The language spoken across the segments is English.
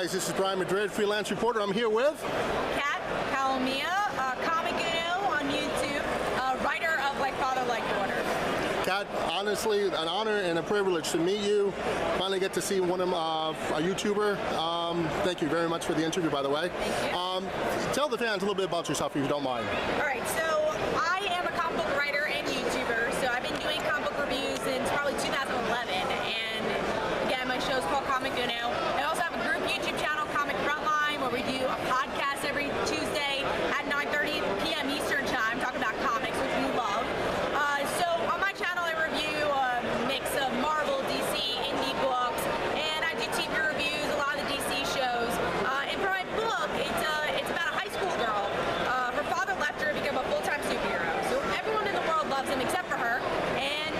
guys, this is Brian Madrid, freelance reporter. I'm here with Kathryn Calamia, comic on YouTube, writer of Like Father, Like Daughter. Kat. Honestly, an honor and a privilege to meet you. Finally get to see one of a YouTuber. Thank you very much for the interview, by the way. Thank you. Tell the fans a little bit about yourself, if you don't mind. All right, so I am a comic book writer and YouTuber. So I've been doing comic book reviews since probably 2011, and again, my show is called Comic Uno. I also have a group YouTube channel, Comic Frontline, where we do a podcast every Tuesday at 9:30 p.m. Eastern Time, talking about comics, which we love. So on my channel, I review a mix of Marvel, DC, indie books, and I do TV reviews, a lot of the DC shows. And for my book, it's about a high school girl. Her father left her to become a full-time superhero. So everyone in the world loves him except for her. And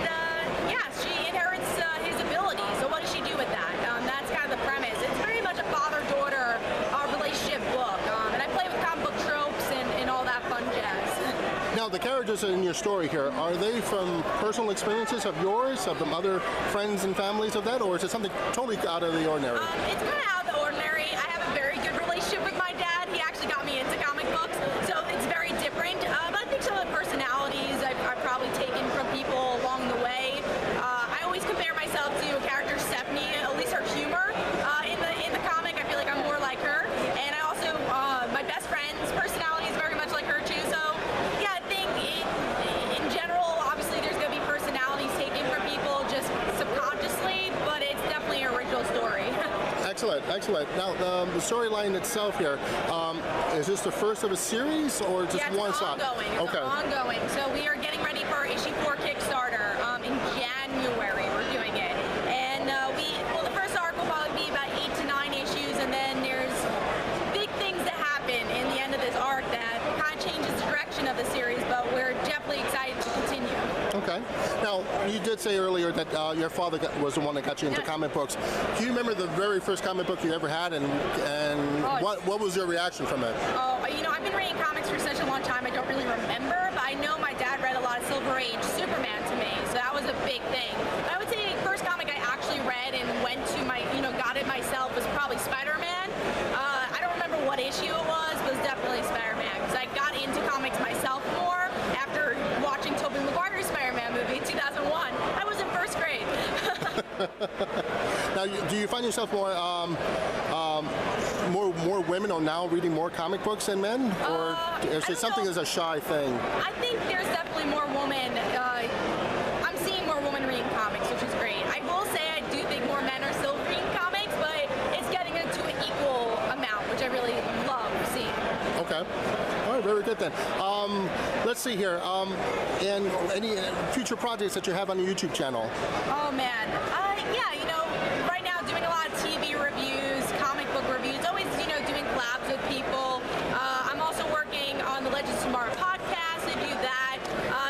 yeah, she inherits his abilities. So what does she do with that? That's kind of the premise. It's very much a father-daughter relationship book. And I play with comic book tropes and all that fun jazz. Now, the characters in your story here, are they from personal experiences of yours, of the other friends and families of that, or is it something totally out of the ordinary? It's kind of out of the ordinary. I have a very good relationship with my dad. He actually got me into comic books, so it's very different. But I think some of the personalities I've probably taken from people along the way. I always compare myself to a character, Stephanie, at least her humor in the comic. I feel like I'm more like her. And I also, my best friend's personality is very much like her too. So yeah, I think in general, obviously there's going to be personalities taken from people just subconsciously, but it's definitely an original story. Excellent, excellent. Now, the storyline itself here, is this the first of a series or just one shot? Ongoing. It's ongoing. So we are getting ready for our issue 4 Kickstarter in January. We're doing it, and the first arc will probably be about 8 to 9 issues, and then there's big things that happen in the end of this arc that kind of changes the direction of the series. But we're definitely excited to continue. Okay. Now, you did say earlier that your father was the one that got you into comic books. Do you remember the very first comic book you ever had, and what was your reaction from it? Oh, you know, I've been reading comics for such a long time, I don't really remember, but I know my dad read a lot of Silver Age Superman to me, so that was a big thing. But I would say the first comic I actually read and went to got it myself was probably Spider-Man. I don't remember what issue it was, but it was definitely Spider-Man, because I got into comics myself more after watching Tobey Maguire's Spider-Man movie in 2001. I was in first grade. Now, do you find yourself more women are now reading more comic books than men, or is it something as a shy thing? I think there's definitely more women. I'm seeing more women reading comics, which is great. I will say I do think more men are still reading comics, but it's getting into an equal amount, which I really love seeing. Okay. All right, very good then. Let's see here. And any future projects that you have on your YouTube channel? Oh man, yeah, right now doing a lot of TV reviews, comic book reviews, always, doing collabs with people. I'm also working on the Legends of Tomorrow podcast to do that.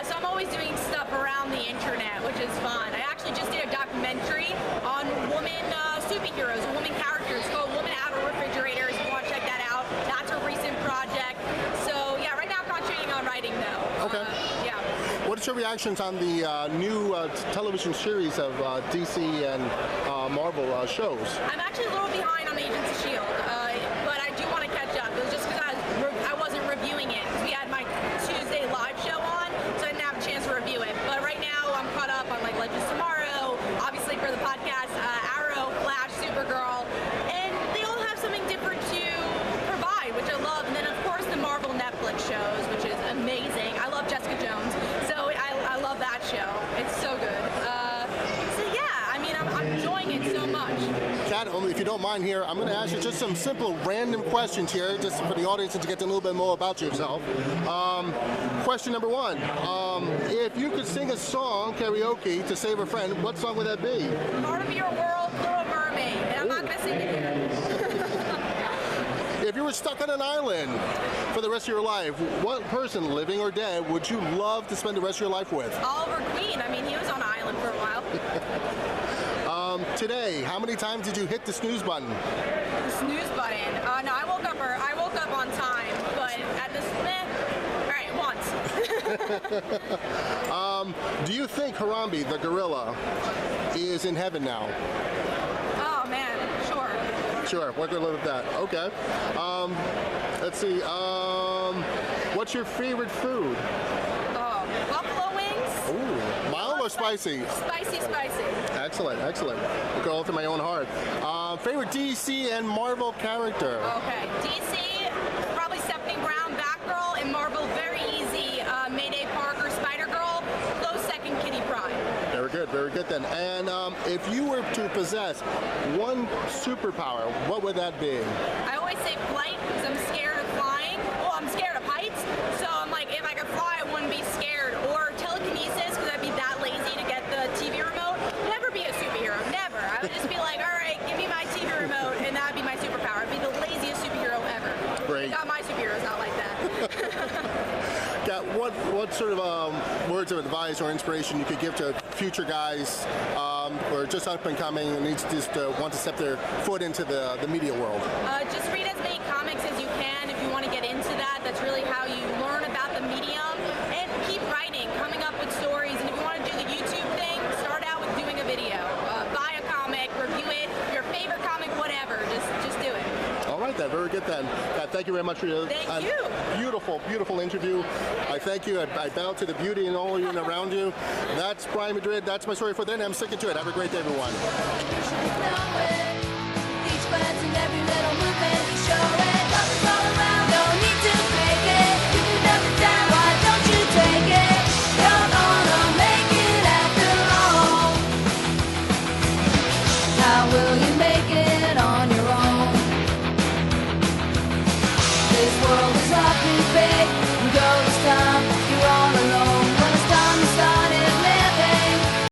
So I'm always doing stuff around the internet, which is fun. I actually just did a documentary on women superheroes, women characters called Women Out of Refrigerators. If you want to check that out, that's a recent project. So yeah, right now I'm concentrating on writing though. Okay. Yeah. What's your reactions on the new television series of DC and Marvel shows? I'm actually a little behind on Agents of S.H.I.E.L.D., but I do want to catch up. It was just because I wasn't reviewing it. We had my Tuesday live show on, so I didn't have a chance to review it. But right now, I'm caught up on Legends Tomorrow, obviously for the podcast, Arrow, Flash, Supergirl, and they all have something different to provide, which I love. And then, of course, the Marvel Netflix shows, which is amazing. I love Jessica Jones, so I love that show. It's so good. So yeah, I mean, I'm enjoying it so much. Kat, if you don't mind here, I'm going to ask you just some simple random questions here, just for the audience to get a little bit more about yourself. Question number 1. If you could sing a song, karaoke, to save a friend, what song would that be? Part of Your World, Little Mermaid. And I'm not going to sing it here. If you were stuck on an island for the rest of your life, what person, living or dead, would you love to spend the rest of your life with? Oliver Queen. I mean, he was on an island for a while. Today, how many times did you hit the snooze button? The snooze button. No, I woke up on time, but at this, once. Do you think Harambe, the gorilla, is in heaven now? Oh man, sure. Sure, we're gonna live with that. Okay. Let's see. What's your favorite food? Oh, buffalo wings. Ooh, mild or spicy? Spicy. Excellent, excellent. I'll go through my own heart. Favorite DC and Marvel character? Okay, DC, probably Stephanie Brown, Batgirl, and Marvel, very easy. Mayday Parker, Spider-Girl, close second, Kitty Pryde. Very good then. And if you were to possess one superpower, what would that be? I always say flight because I'm scared of flying. Well, I'm scared of heights, so I'm like, if I could fly, I wouldn't be scared. Or telekinesis because I'd be that lazy to get the TV remote. Never be a superhero, never. I would just be like, all right, give me my TV remote, and that'd be my superpower. I'd be the laziest superhero ever. Great. Not my superhero's not like that. Kat, what sort of words of advice or inspiration you could give to future guys who are just up and coming and want to step their foot into the media world? Just read as many comics as you can if you want to get into that. That's really how you learn about the medium. And keep writing, coming up with stories. And if you want to do the YouTube thing, start out with doing a video. Buy a comic, review it, your favorite comic, whatever. Just do it. All right then, very good then. Thank you very much for your beautiful interview. I thank you. I bow to the beauty in all of you and around you. That's Brian Madrid. That's my story for then. I'm sticking to it. Have a great day, everyone. Each glance and every little movement you show.